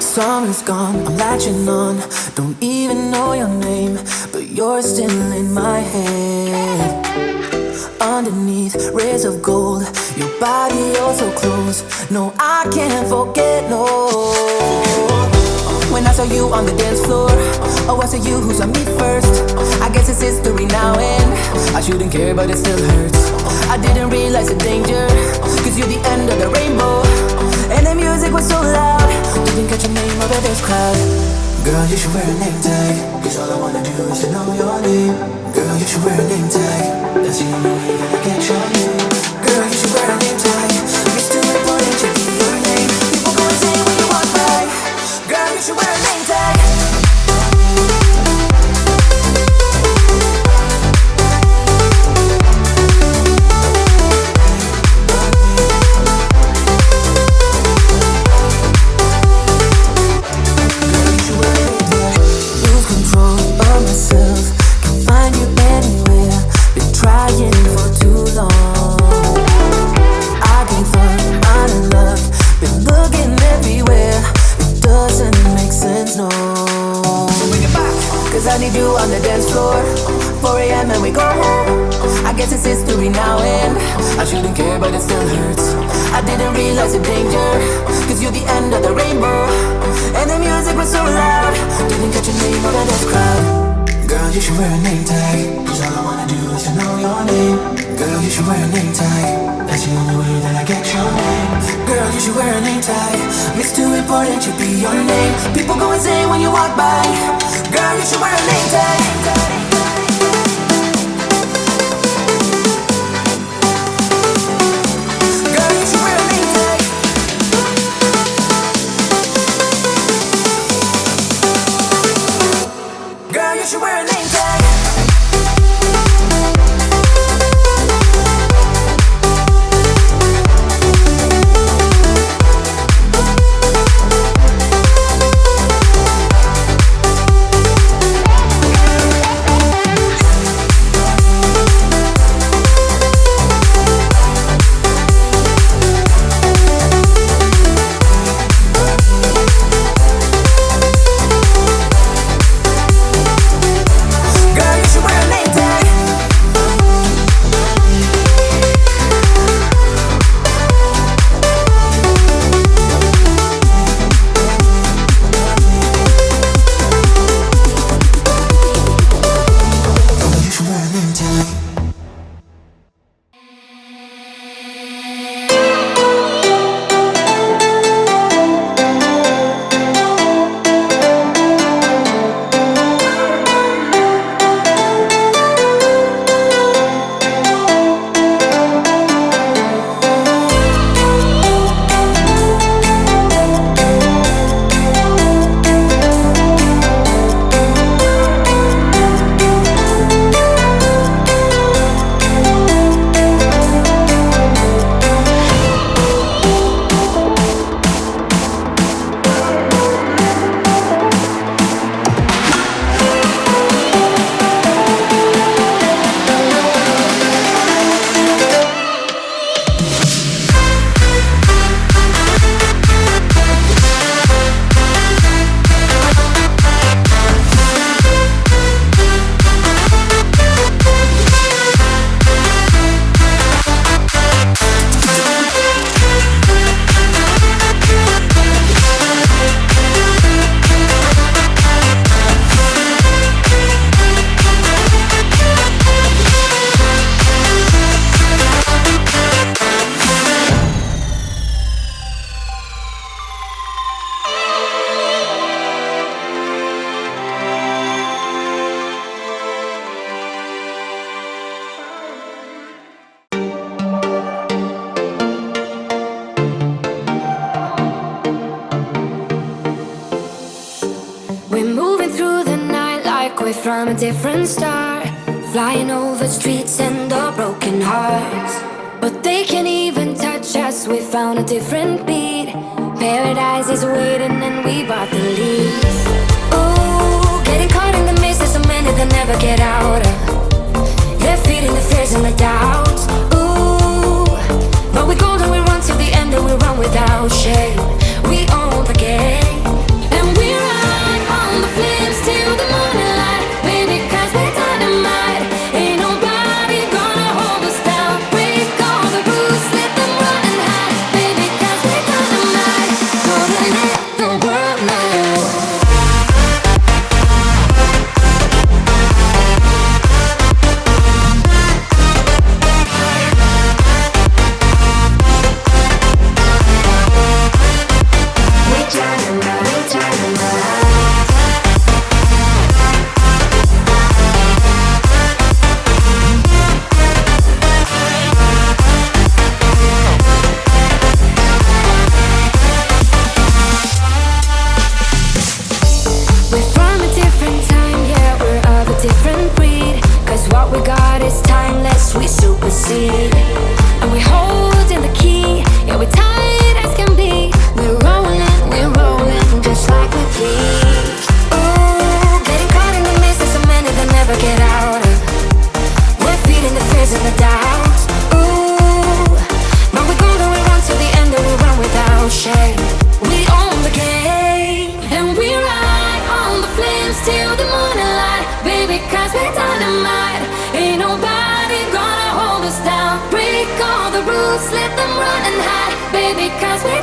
Summer's gone, I'm latching on. Don't even know your name, but you're still in my head. Underneath rays of gold, your body oh so close. No, I can't forget, no. When I saw you on the dance floor, oh, I saw you who saw me first. I guess it's history now and I shouldn't care, but it still hurts. I didn't realize the danger, cause you're the end of the rainbow. And the music was so loud, didn't catch your name over this crowd. Girl, you should wear a name tag, cause all I wanna do is to know your name. Girl, you should wear a name tag, that's the only way that I get your name. Girl, you should wear a name tag, it's too important to be your name. People go insane when you walk by. Girl, you should wear a name tag. I need you on the dance floor, 4 a.m. and we go home. I guess it's history now and I shouldn't care, but it still hurts. I didn't realize the danger, cause you're the end of the rainbow. And the music was so loud, didn't catch your name over this crowd. Girl, you should wear a name tag, cause all I wanna do is to know your name. Girl, you should wear a name tag, that's the only way that I get your name. Girl, you should wear a name tag, it's too important to be your name. People go insane when you walk by. Girl, you should wear a name tag. Girl, you should wear a name tag. Girl, you should wear a name tag. From a different star, flying over streets and our broken hearts. But they can't even touch us, we found a different beat. Paradise is waiting and we bought the lead. Ooh, getting caught in the mist, there's so many that never get out of. They're feeding the fears and the doubts. Ooh, but we golden, we run till the end and we run without shame. We own the game. because we're